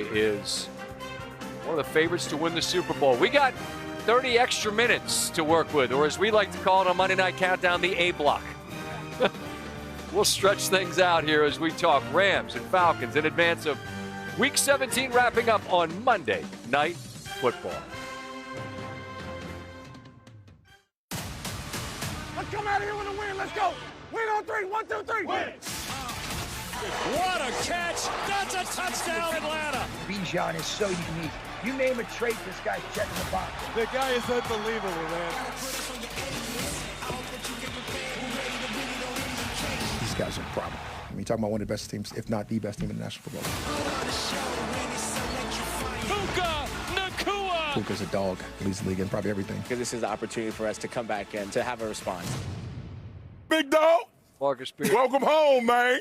is one of the favorites to win the Super Bowl. We got 30 extra minutes to work with, or as we like to call it on Monday Night Countdown, the A block. We'll stretch things out here as we talk Rams and Falcons in advance of Week 17 wrapping up on Monday Night Football. Let's come out here with a win. Let's go. Win on three. 1, 2, 3. Win. What a catch. That's a touchdown, Atlanta. Bijan is so unique. You name a trait, this guy's checking the box. The guy is unbelievable, man. These guys are a problem. I mean, you're talking about one of the best teams, if not the best team in the National Football League. Puka Nacua. Puka's a dog, leads the league in probably everything. Because this is the opportunity for us to come back and to have a response. Big dog. Marcus Spears. Welcome home, man.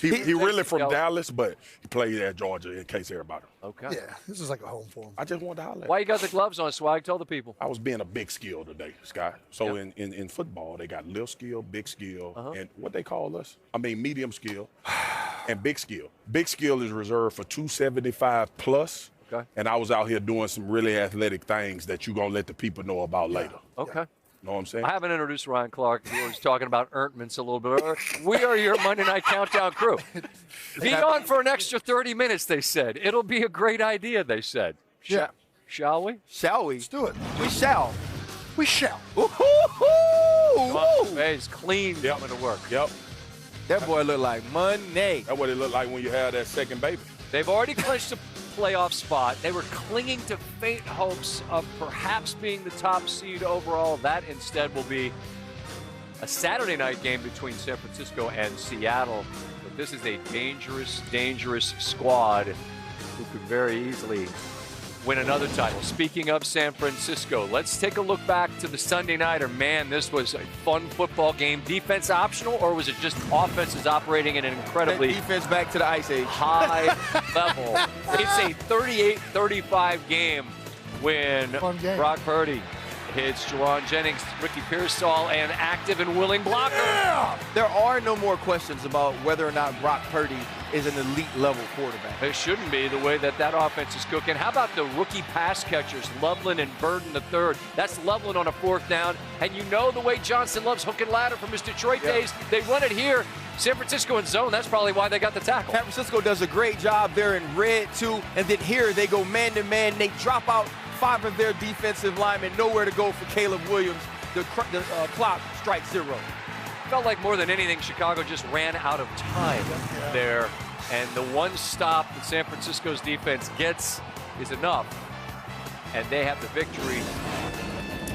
he really from Dallas, but he played at Georgia in case everybody. Okay. Yeah, this is like a home for him. I just wanted to holler at Why you got the gloves on, Swag? Tell the people. I was being a big skill today, Scott. So in football, they got little skill, big skill, and what they call us? I mean, medium skill and big skill. Big skill is reserved for 275 plus. Okay. And I was out here doing some really athletic things that you're going to let the people know about later. Okay. Know what I'm saying? I haven't introduced Ryan Clark. He was talking about Erntmans a little bit. We are your Monday Night Countdown crew. Be on for an extra 30 minutes, they said. It'll be a great idea, they said. Yeah. Shall we? Shall we? Let's do it. We shall. We shall. He's clean coming to work. Yep. That boy look like money. That's what it looked like when you had that second baby. They've already clinched a playoff spot. They were clinging to faint hopes of perhaps being the top seed overall. That instead will be a Saturday night game between San Francisco and Seattle. But this is a dangerous, dangerous squad who could very easily win another title. Speaking of San Francisco, let's take a look back to the Sunday nighter. Man, this was a fun football game. Defense optional, or was it just offenses operating in an incredibly Defense back to the ice age. high level? It's a 38-35 game when Brock Purdy hits Jaron Jennings, Ricky Pearsall, an active and willing blocker. Yeah! There are no more questions about whether or not Brock Purdy is an elite level quarterback. It shouldn't be the way that offense is cooking. How about the rookie pass catchers, Loveland and Burden III? That's Loveland on a fourth down. And you know the way Johnson loves hook and ladder from his Detroit days. They run it here. San Francisco in zone. That's probably why they got the tackle. San Francisco does a great job. They're in red, too. And then here they go man-to-man. They drop out 5 of their defensive linemen. Nowhere to go for Caleb Williams. The clock strikes 0. Felt like more than anything, Chicago just ran out of time there. And the one stop that San Francisco's defense gets is enough. And they have the victory,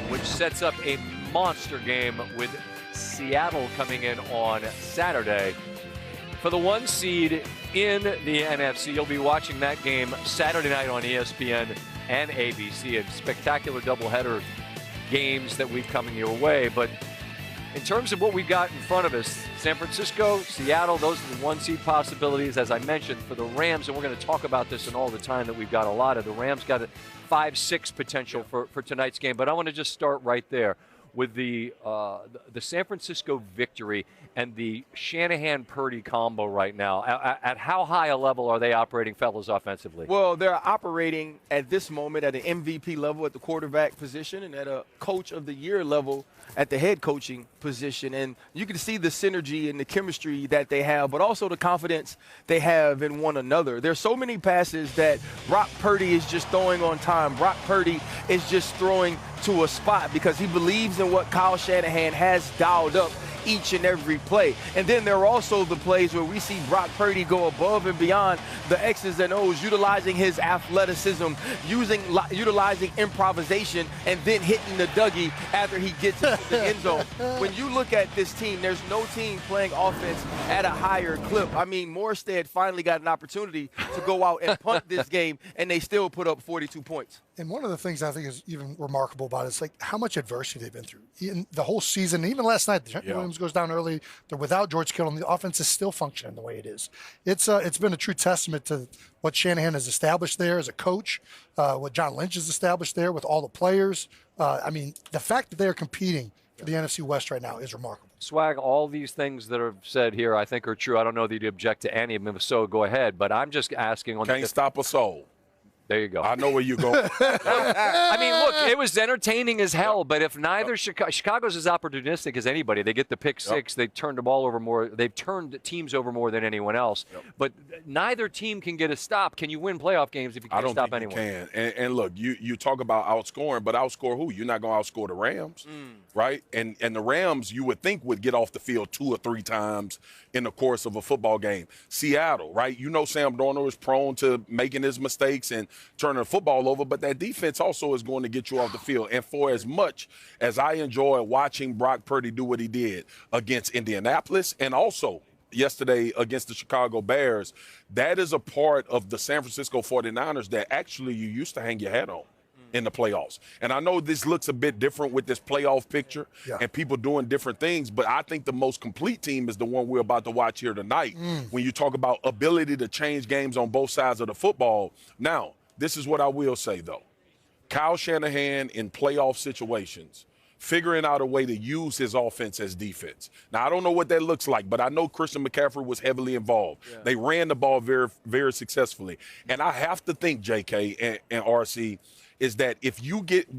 which sets up a monster game with Seattle coming in on Saturday. For the 1 seed in the NFC, you'll be watching that game Saturday night on ESPN and ABC. A spectacular doubleheader games that we've coming your way. But in terms of what we've got in front of us, San Francisco, Seattle, those are the 1 seed possibilities, as I mentioned, for the Rams. And we're going to talk about this in all the time that we've got a lot of. The Rams got a 5-6 potential for tonight's game. But I want to just start right there with the San Francisco victory and the Shanahan-Purdy combo right now. At how high a level are they operating, fellas, offensively? Well, they're operating at this moment at an MVP level at the quarterback position and at a coach of the year level at the head coaching position. And you can see the synergy and the chemistry that they have, but also the confidence they have in one another. There's so many passes that Brock Purdy is just throwing on time. Brock Purdy is just throwing to a spot because he believes in what Kyle Shanahan has dialed up each and every play. And then there are also the plays where we see Brock Purdy go above and beyond the X's and O's, utilizing his athleticism, utilizing improvisation, and then hitting the Dougie after he gets into the end zone. When you look at this team, there's no team playing offense at a higher clip. I mean, Morstead finally got an opportunity to go out and punt this game, and they still put up 42 points. And one of the things I think is even remarkable about it is like how much adversity they've been through. In the whole season, even last night, Williams goes down early. They're without George Kittle, and the offense is still functioning the way it is. It's been a true testament to what Shanahan has established there as a coach, what John Lynch has established there with all the players. I mean, the fact that they're competing for the NFC West right now is remarkable. Swag, all these things that are said here I think are true. I don't know that you'd object to any of them, so go ahead. But I'm just asking on Can't stop a soul. There you go. I know where you're going. I mean, look, it was entertaining as hell, but if neither Chicago's as opportunistic as anybody. They get the pick six. They turned the ball over more. They've turned teams over more than anyone else. But neither team can get a stop. Can you win playoff games if you can't stop anyone? I don't think you can. And look, you talk about outscoring, but outscore who? You're not going to outscore the Rams, right? And the Rams, you would think, would get off the field 2 or 3 times in the course of a football game. Seattle, right? You know Sam Darnold is prone to making his mistakes and turning the football over, but that defense also is going to get you off the field. And for as much as I enjoy watching Brock Purdy do what he did against Indianapolis and also yesterday against the Chicago Bears, that is a part of the San Francisco 49ers that actually you used to hang your hat on in the playoffs. And I know this looks a bit different with this playoff picture and people doing different things, but I think the most complete team is the one we're about to watch here tonight when you talk about ability to change games on both sides of the football. Now, this is what I will say, though. Kyle Shanahan in playoff situations, figuring out a way to use his offense as defense. Now, I don't know what that looks like, but I know Christian McCaffrey was heavily involved. Yeah. They ran the ball very, very successfully. And I have to think, JK and RC, is that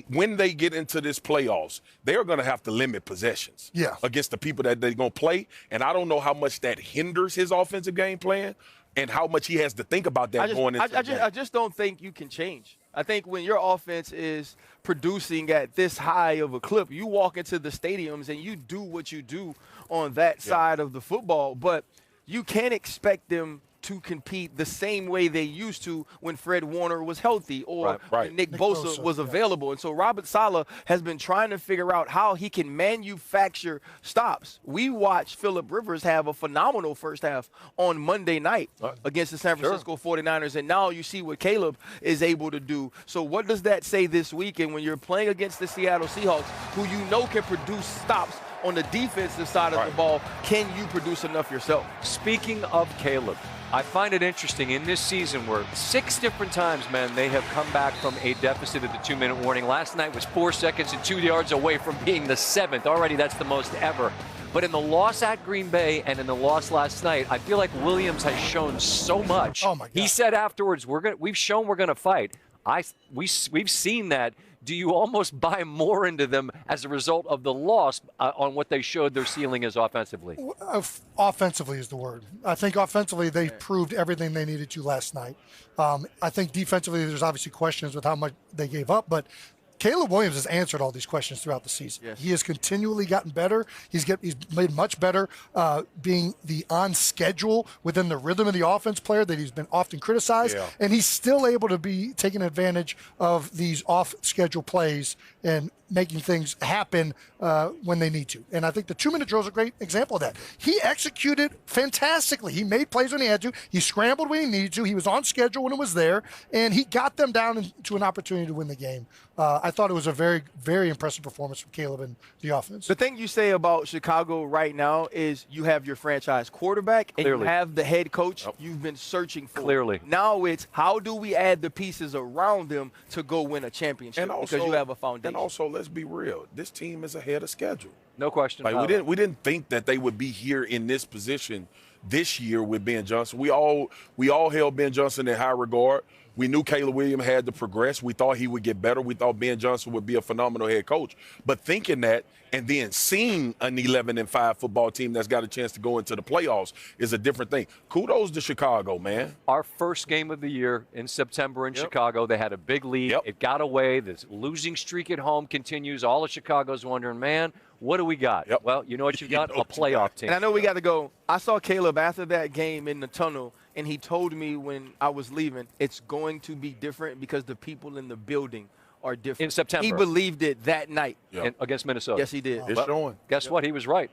when they get into this playoffs, they're going to have to limit possessions against the people that they're going to play. And I don't know how much that hinders his offensive game plan and how much he has to think about that going into the game. I just don't think you can change. I think when your offense is producing at this high of a clip, you walk into the stadiums and you do what you do on that side of the football, but you can't expect them to compete the same way they used to when Fred Warner was healthy or when Nick Bosa was available. And so Robert Saleh has been trying to figure out how he can manufacture stops. We watched Phillip Rivers have a phenomenal first half on Monday night against the San Francisco 49ers, and now you see what Caleb is able to do. So what does that say this weekend when you're playing against the Seattle Seahawks, who you know can produce stops on the defensive side of the ball? Can you produce enough yourself? Speaking of Caleb, I find it interesting in this season where 6 different times, man, they have come back from a deficit at the 2-minute warning. Last night was 4 seconds and 2 yards away from being the 7th. Already that's the most ever. But in the loss at Green Bay and in the loss last night, I feel like Williams has shown so much. Oh, my God. He said afterwards, we've shown we're going to fight. We've seen that. Do you almost buy more into them as a result of the loss on what they showed their ceiling is offensively? Offensively is the word. I think offensively they proved everything they needed to last night. I think defensively there's obviously questions with how much they gave up, but Caleb Williams has answered all these questions throughout the season. Yes. He has continually gotten better. He's made much better being the on schedule within the rhythm of the offense player that he's been often criticized. Yeah. And he's still able to be taking advantage of these off schedule plays and making things happen when they need to. And I think the 2-minute drill is a great example of that. He executed fantastically. He made plays when he had to. He scrambled when he needed to. He was on schedule when it was there. And he got them down into an opportunity to win the game. I thought it was a very, very impressive performance from Caleb and the offense. The thing you say about Chicago right now is you have your franchise quarterback and you have the head coach you've been searching for. Clearly. Now it's how do we add the pieces around them to go win a championship, and also, because you have a foundation. And also, let's be real. This team is ahead of schedule. No question. Like we didn't think that they would be here in this position this year with Ben Johnson. We all held Ben Johnson in high regard. We knew Caleb Williams had to progress. We thought he would get better. We thought Ben Johnson would be a phenomenal head coach. But thinking that and then seeing an 11-5 football team that's got a chance to go into the playoffs is a different thing. Kudos to Chicago, man. Our first game of the year in September in Chicago, they had a big lead. It got away. This losing streak at home continues. All of Chicago's wondering, man, what do we got? Well, you know what you've got? A playoff team. And I know we got to go. I saw Caleb after that game in the tunnel, and he told me when I was leaving, it's going to be different because the people in the building are different. In September. He believed it that night. Against Minnesota. Yes, he did. It's showing. Guess what? He was right.